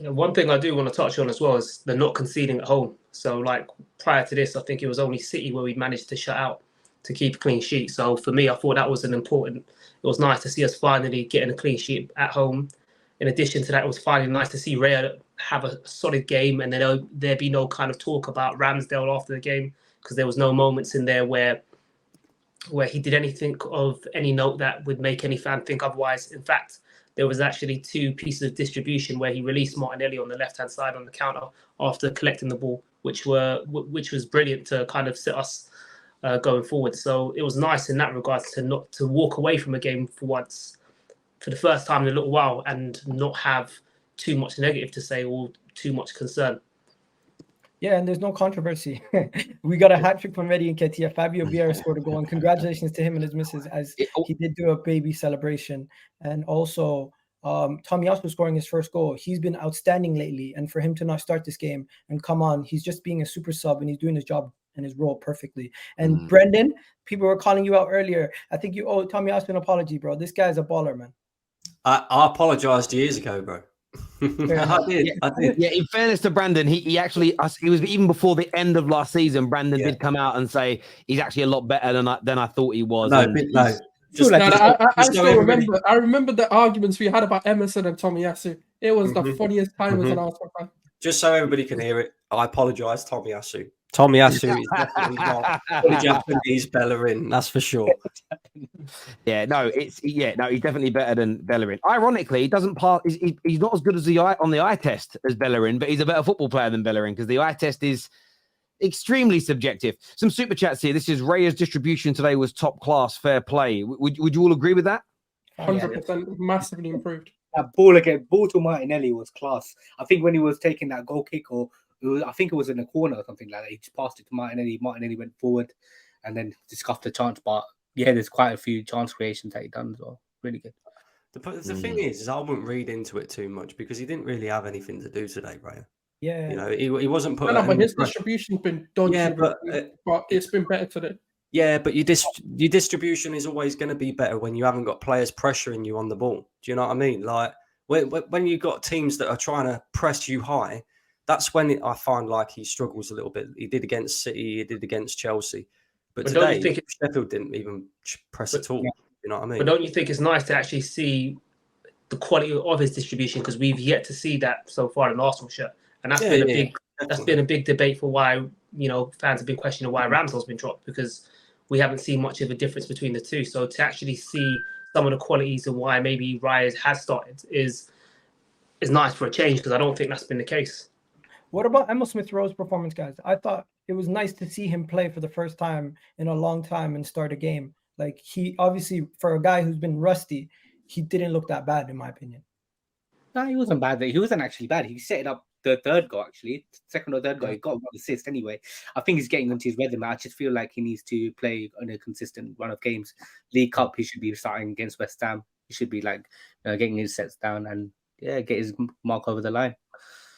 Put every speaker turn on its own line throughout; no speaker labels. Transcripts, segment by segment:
One thing I do want to touch on as well is the not conceding at home. So, like prior to this, I think it was only City where we managed to shut out to keep a clean sheet. So for me, I thought that was an important. It was nice to see us finally getting a clean sheet at home. In addition to that, it was finally nice to see Raya have a solid game, and then there be no kind of talk about Ramsdale after the game because there was no moments in there where he did anything of any note that would make any fan think otherwise. In fact, there was actually two pieces of distribution where he released Martinelli on the left-hand side on the counter after collecting the ball, which was brilliant to kind of set us going forward. So it was nice in that regards to walk away from a game for once, for the first time in a little while, and not have too much negative to say or too much concern.
Yeah, and there's no controversy. We got a hat trick from Eddie Nketiah. Fabio Vieira scored a goal, and congratulations to him and his missus, as he did do a baby celebration. And also, Tomiyasu scoring his first goal. He's been outstanding lately, and for him to not start this game and come on, he's just being a super sub, and he's doing his job and his role perfectly. And Brendan, people were calling you out earlier. I think you owe Tomiyasu an apology, bro. This guy's a baller, man.
I apologized years ago, bro. I did.
Yeah, in fairness to Brandon, he actually, it was even before the end of last season, Brandon did come out and say he's actually a lot better than I thought he was.
I
remember the arguments we had about Emerson and Tomiyasu. It was the funniest time as an Arsenal fan.
Just so everybody can hear it, I apologise, Tomiyasu. Tomiyasu is definitely not a Japanese Bellerin, that's for sure.
He's definitely better than Bellerin. Ironically, he doesn't pass. He's not as good as on the eye test as Bellerin, but he's a better football player than Bellerin because the eye test is extremely subjective. Some super chats here. This is Raya's distribution today was top class, fair play. Would you all agree with that?
100% massively improved.
That ball to Martinelli was class. I think when he was taking that goal kick, I think it was in a corner or something like that. He just passed it to Martinelli. Martinelli went forward and then just scuffed the chance. But yeah, there's quite a few chance creations that he done as well. Really good.
The thing is I wouldn't read into it too much because he didn't really have anything to do today, Raya.
Yeah,
you know, he wasn't put.
But his distribution's been dodgy.
Yeah,
but it's been better today.
Yeah, but your distribution is always going to be better when you haven't got players pressuring you on the ball. Do you know what I mean? Like when you've got teams that are trying to press you high, that's when I find like he struggles a little bit. He did against City, he did against Chelsea, but today Sheffield didn't even press at all. You know what I mean?
But don't you think it's nice to actually see the quality of his distribution, because we've yet to see that so far in Arsenal shirt, and that's been a big debate for why fans have been questioning why Ramsdale's been dropped, because we haven't seen much of a difference between the two. So to actually see some of the qualities and why maybe Raya has started is nice for a change, because I don't think that's been the case.
What about Emil Smith-Rowe's performance, guys? I thought it was nice to see him play for the first time in a long time and start a game. Like, he obviously, for a guy who's been rusty, he didn't look that bad, in my opinion.
No, he wasn't bad. He wasn't actually bad. He set it up the third goal, actually. Second or third goal. He got one assist anyway. I think he's getting into his rhythm. I just feel like he needs to play on a consistent run of games. League Cup, he should be starting against West Ham. He should be getting his sets down and get his mark over the line.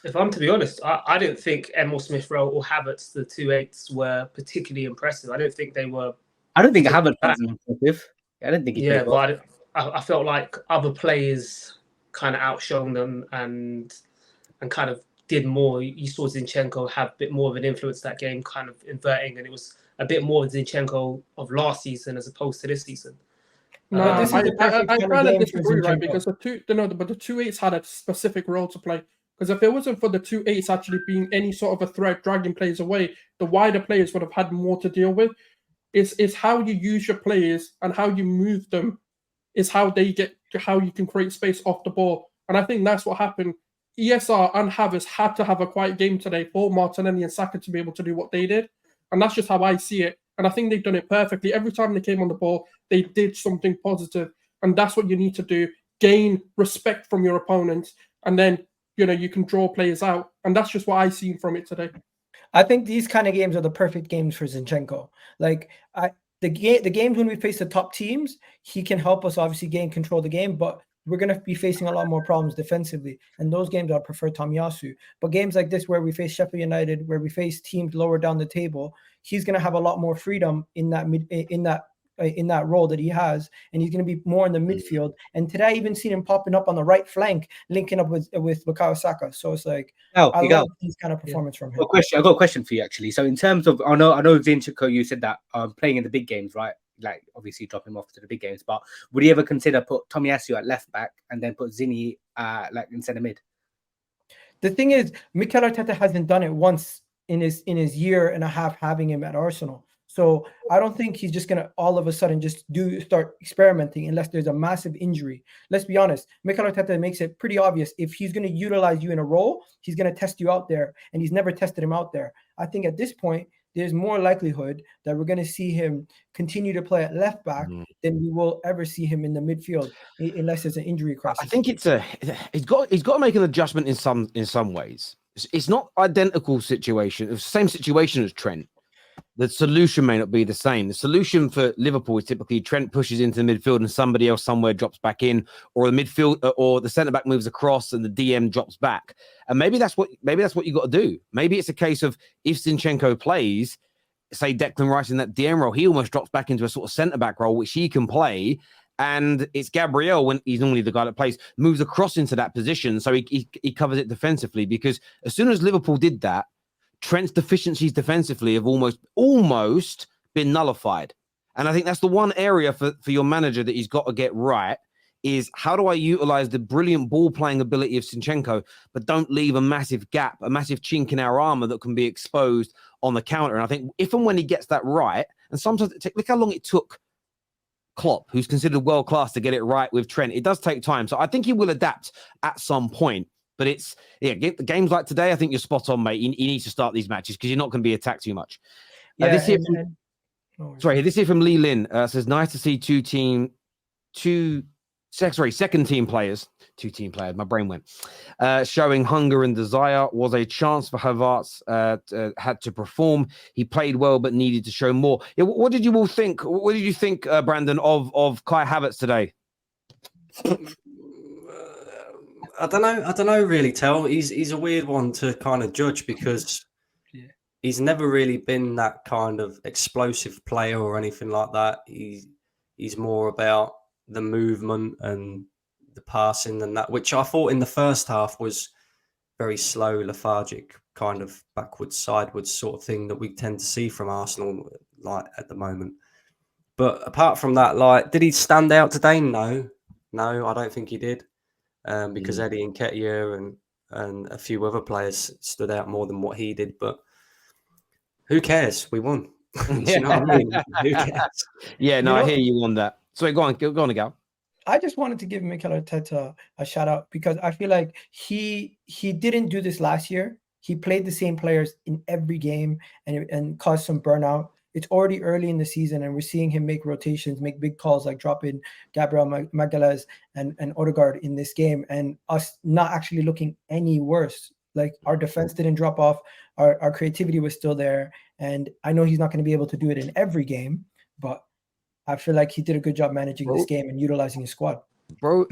If I'm to be honest, I didn't think Emil Smith-Rowe or Havertz, the 2-8s, were particularly impressive. I don't think they were.
I don't think Havertz was impressive. I don't think he played well.
But I felt like other players kind of outshone them and kind of did more. You saw Zinchenko have a bit more of an influence that game, kind of inverting, and it was a bit more Zinchenko of last season as opposed to this season.
No, I kind of disagree, right? Because the 2-8s had a specific role to play. Because if it wasn't for the 2-8s actually being any sort of a threat, dragging players away, the wider players would have had more to deal with. It's how you use your players and how you move them is how they get to how you can create space off the ball. And I think that's what happened. ESR and Havertz had to have a quiet game today for Martinelli and Saka to be able to do what they did. And that's just how I see it. And I think they've done it perfectly. Every time they came on the ball, they did something positive. And that's what you need to do. Gain respect from your opponents. And then, you can draw players out. And that's just what I seen from it today.
I think these kind of games are the perfect games for Zinchenko. Like, the games when we face the top teams, he can help us obviously gain control of the game, but we're going to be facing a lot more problems defensively. And those games, I'd prefer Tomiyasu. But games like this, where we face Sheffield United, where we face teams lower down the table, he's going to have a lot more freedom in that in that role that he has, and he's going to be more in the midfield. And today I even seen him popping up on the right flank, linking up with Bukayo Saka. So it's like I love these kind of performance from him.
I got a question for you actually. So in terms of, I know Zinchenko, you said that playing in the big games, right? Like obviously drop him off to the big games, but would you ever consider put Tomiyasu at left back and then put Zinni like in centre mid?
The thing is, Mikel Arteta hasn't done it once in his year and a half having him at Arsenal. So I don't think he's just gonna all of a sudden just start experimenting unless there's a massive injury. Let's be honest, Mikel Arteta makes it pretty obvious if he's gonna utilize you in a role, he's gonna test you out there, and he's never tested him out there. I think at this point, there's more likelihood that we're gonna see him continue to play at left back than we will ever see him in the midfield, unless there's an injury crisis.
I think he's got to make an adjustment in some ways. It's not identical situation. It's the same situation as Trent. The solution may not be the same. The solution for Liverpool is typically Trent pushes into the midfield and somebody else somewhere drops back in, or the midfield or the centre back moves across and the DM drops back. And maybe that's what you got to do. Maybe it's a case of if Zinchenko plays, say Declan Rice in that DM role, he almost drops back into a sort of centre back role, which he can play. And it's Gabriel, when he's normally the guy that plays, moves across into that position. So he covers it defensively, because as soon as Liverpool did that, Trent's deficiencies defensively have almost been nullified. And I think that's the one area for your manager that he's got to get right, is how do I utilize the brilliant ball playing ability of Zinchenko, but don't leave a massive gap, a massive chink in our armor that can be exposed on the counter. And I think if and when he gets that right, and sometimes look how long it took Klopp, who's considered world-class, to get it right with Trent. It does take time. So I think he will adapt at some point. But it's, games like today, I think you're spot on, mate. He needs to start these matches because you're not going to be attacked too much. This here from Lee Lin says, nice to see second team players, my brain went, showing hunger and desire. Was a chance for Havertz, had to perform. He played well, but needed to show more. Yeah, what did you all think? What did you think, Brandon, of Kai Havertz today?
I don't know really, Tell. He's a weird one to kind of judge because he's never really been that kind of explosive player or anything like that. He's more about the movement and the passing than that, which I thought in the first half was very slow, lethargic, kind of backwards, sideways sort of thing that we tend to see from Arsenal like at the moment. But apart from that, like, did he stand out today? No, I don't think he did. Because Eddie Nketiah and a few other players stood out more than what he did. But who cares? We won. Do you know what I mean? Who cares?
Yeah, no, I hear you on that. So go on, Gal.
I just wanted to give Mikel Arteta a shout out because I feel like he didn't do this last year. He played the same players in every game and caused some burnout. It's already early in the season, and we're seeing him make rotations, make big calls, like drop in Gabriel Magalhaes and Odegaard in this game, and us not actually looking any worse. Like, our defense didn't drop off, our creativity was still there, and I know he's not going to be able to do it in every game, but I feel like he did a good job managing this game and utilizing his squad.
Bro,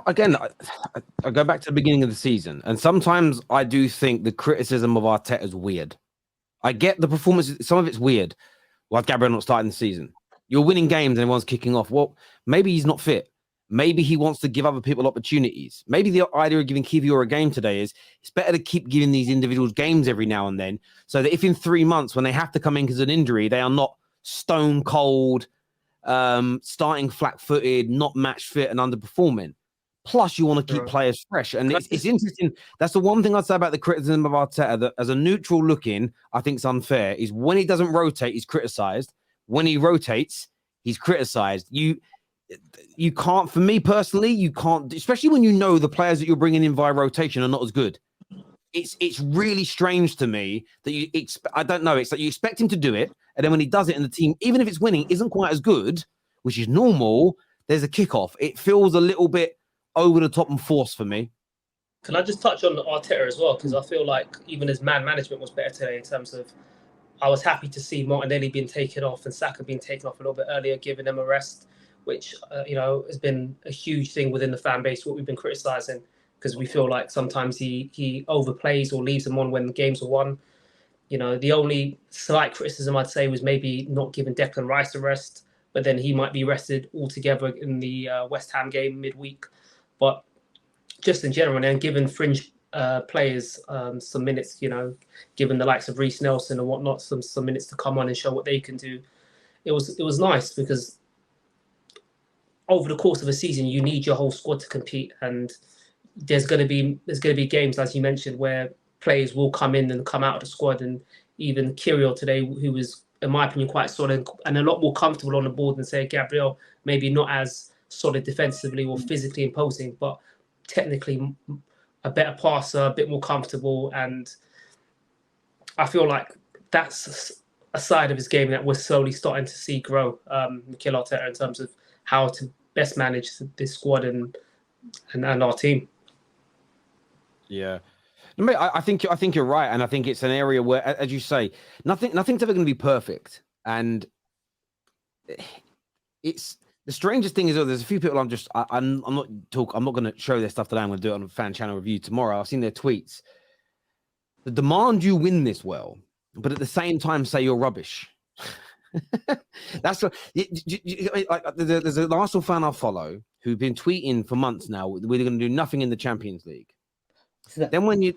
again, I go back to the beginning of the season, and sometimes I do think the criticism of Arteta is weird. I get the performance. Some of it's weird. Like Gabriel not starting the season. You're winning games and everyone's kicking off. Well, maybe he's not fit. Maybe he wants to give other people opportunities. Maybe the idea of giving Kivior a game today is it's better to keep giving these individuals games every now and then, so that if in 3 months when they have to come in because of an injury, they are not stone cold, starting flat-footed, not match fit and underperforming. Plus, you want to keep players fresh. And it's interesting. That's the one thing I'd say about the criticism of Arteta, that as a neutral looking, I think it's unfair, is when he doesn't rotate, he's criticised. When he rotates, he's criticised. You can't, for me personally, you can't, especially when you know the players that you're bringing in via rotation are not as good. It's really strange to me that I don't know, it's like you expect him to do it, and then when he does it and the team, even if it's winning, isn't quite as good, which is normal, there's a kickoff. It feels a little bit over the top and forced for me.
Can I just touch on Arteta as well? Because I feel like even his man management was better today in terms of, I was happy to see Martinelli being taken off and Saka being taken off a little bit earlier, giving them a rest, which has been a huge thing within the fan base, what we've been criticising, because we feel like sometimes he overplays or leaves them on when the games are won. The only slight criticism I'd say was maybe not giving Declan Rice a rest. but then he might be rested altogether in the West Ham game midweek. But just in general, and given fringe players some minutes, given the likes of Reece Nelson and whatnot, some minutes to come on and show what they can do. It was nice because over the course of a season, you need your whole squad to compete, and there's going to be games, as you mentioned, where players will come in and come out of the squad, and even Kirill today, who was, in my opinion, quite solid and a lot more comfortable on the board than, say, Gabriel, maybe not as solid defensively or physically imposing, but technically a better passer, a bit more comfortable. And I feel like that's a side of his game that we're slowly starting to see grow, Mikel Arteta, in terms of how to best manage this squad and our team.
Yeah. I think you're right, and I think it's an area where, as you say, nothing's ever going to be perfect, and it's the strangest thing is there's a few people I'm not going to show their stuff today. I'm going to do it on a fan channel review tomorrow. I've seen their tweets. The demand you win this well, but at the same time say you're rubbish. That's what, there's an Arsenal fan I follow who've been tweeting for months now. We're going to do nothing in the Champions League. Then when you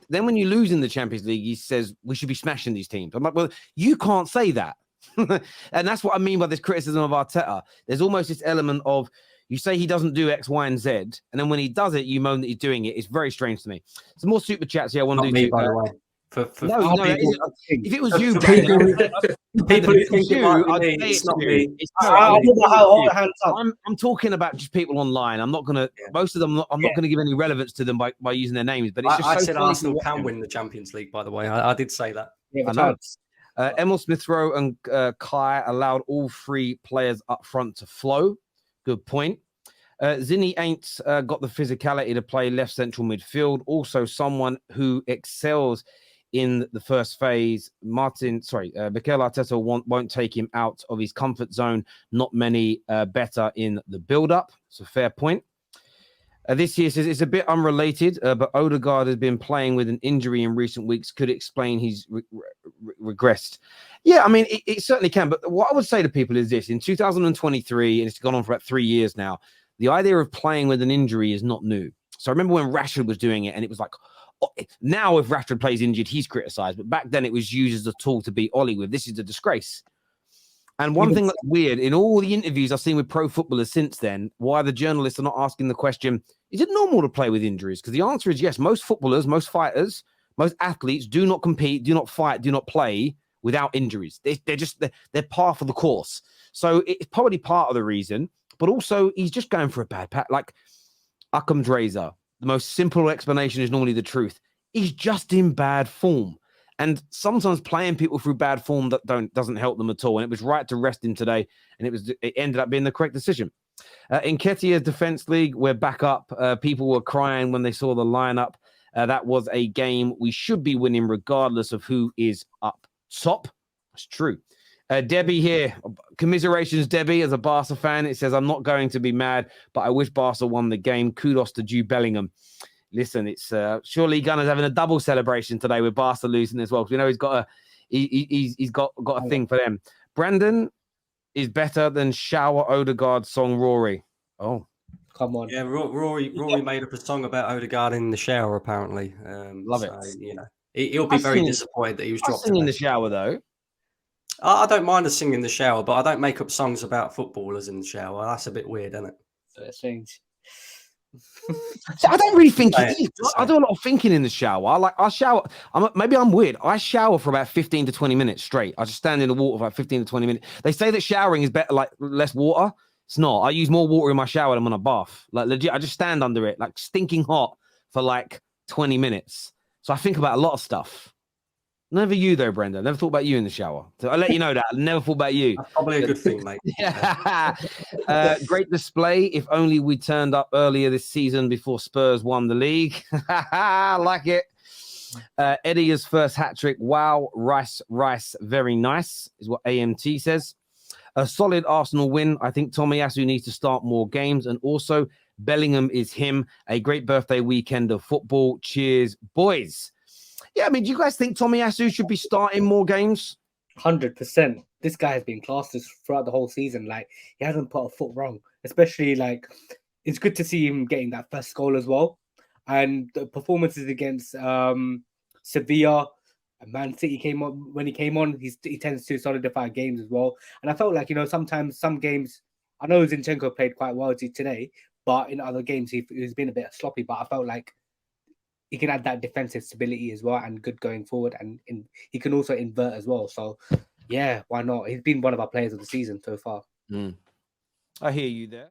lose in the Champions League, he says we should be smashing these teams. I'm like, well, you can't say that. And that's what I mean by this criticism of Arteta. There's almost this element of you say he doesn't do X, Y, and Z, and then when he does it, you moan that he's doing it. It's very strange to me. Some more super chats here. I want to do
me, by the way.
No, if it was you,
people who think it's not me.
I'm talking about just people online. I'm not gonna. Yeah. Most of them, I'm not going to give any relevance to them by using their names. But it's just
I said Arsenal can win the Champions League. By the way, I did say that.
Yeah, I know. Emil Smith-Rowe and Kai allowed all three players up front to flow. Good point. Zinni ain't got the physicality to play left central midfield. Also, someone who excels in the first phase. Mikel Arteta won't take him out of his comfort zone. Not many better in the build-up. It's a fair point. This year says it's a bit unrelated, but Odegaard has been playing with an injury in recent weeks. Could explain he's regressed. Yeah, I mean, it certainly can. But what I would say to people is this. In 2023, and it's gone on for about 3 years now, the idea of playing with an injury is not new. So I remember when Rashford was doing it, and it was like, now if Rashford plays injured, he's criticised. But back then it was used as a tool to beat Ollie with. This is a disgrace. And one thing that's weird, in all the interviews I've seen with pro footballers since then, why the journalists are not asking the question, is it normal to play with injuries? Because the answer is yes. Most footballers, most fighters, most athletes do not compete, do not fight, do not play without injuries. They're par for the course. So it's probably part of the reason. But also, he's just going for a bad pat. Like Akam Drazer, the most simple explanation is normally the truth. He's just in bad form. And sometimes playing people through bad form doesn't help them at all. And it was right to rest him today. And it ended up being the correct decision. In Nketiah's Defense League, we're back up. People were crying when they saw the lineup. That was a game we should be winning regardless of who is up top. That's true. Debbie here. Commiserations, Debbie, as a Barca fan. It says, I'm not going to be mad, but I wish Barca won the game. Kudos to Jude Bellingham. Listen, it's surely Gunner's having a double celebration today with Barca losing as well, because we know he's got a thing for them. Brandon is better than Shower Odegaard song Rory. Oh,
come on.
Yeah, Rory made up a song about Odegaard in the shower, apparently.
Love it.
You know, he'll be very disappointed that he was dropped
in the shower, though.
I don't mind singing in the shower, but I don't make up songs about footballers in the shower. That's a bit weird, isn't it?
That's strange.
So I don't really think it is. I do a lot of thinking in the shower. I shower. Maybe I'm weird. I shower for about 15 to 20 minutes straight. I just stand in the water for about 15 to 20 minutes. They say that showering is better, like less water. It's not. I use more water in my shower than when I bath. Like legit, I just stand under it, like stinking hot for like 20 minutes. So I think about a lot of stuff. Never you though, Brenda. Never thought about you in the shower. So I'll let you know that. I never thought about you.
That's probably a good thing, mate.
Great display. If only we turned up earlier this season before Spurs won the league. I like it. Eddie's first hat-trick. Wow. Rice. Very nice, is what AMT says. A solid Arsenal win. I think Tomiyasu needs to start more games. And also, Bellingham is him. A great birthday weekend of football. Cheers, boys. Yeah, I mean, do you guys think Tomiyasu should be starting more games?
100%. This guy has been classless throughout the whole season. Like, he hasn't put a foot wrong. Especially, like, it's good to see him getting that first goal as well. And the performances against Sevilla and Man City when he came on, he tends to solidify games as well. And I felt like, sometimes some games, I know Zinchenko played quite well today, but in other games he's been a bit sloppy. But I felt like he can add that defensive stability as well and good going forward, and he can also invert as well. So yeah, why not? He's been one of our players of the season so far.
I hear you there.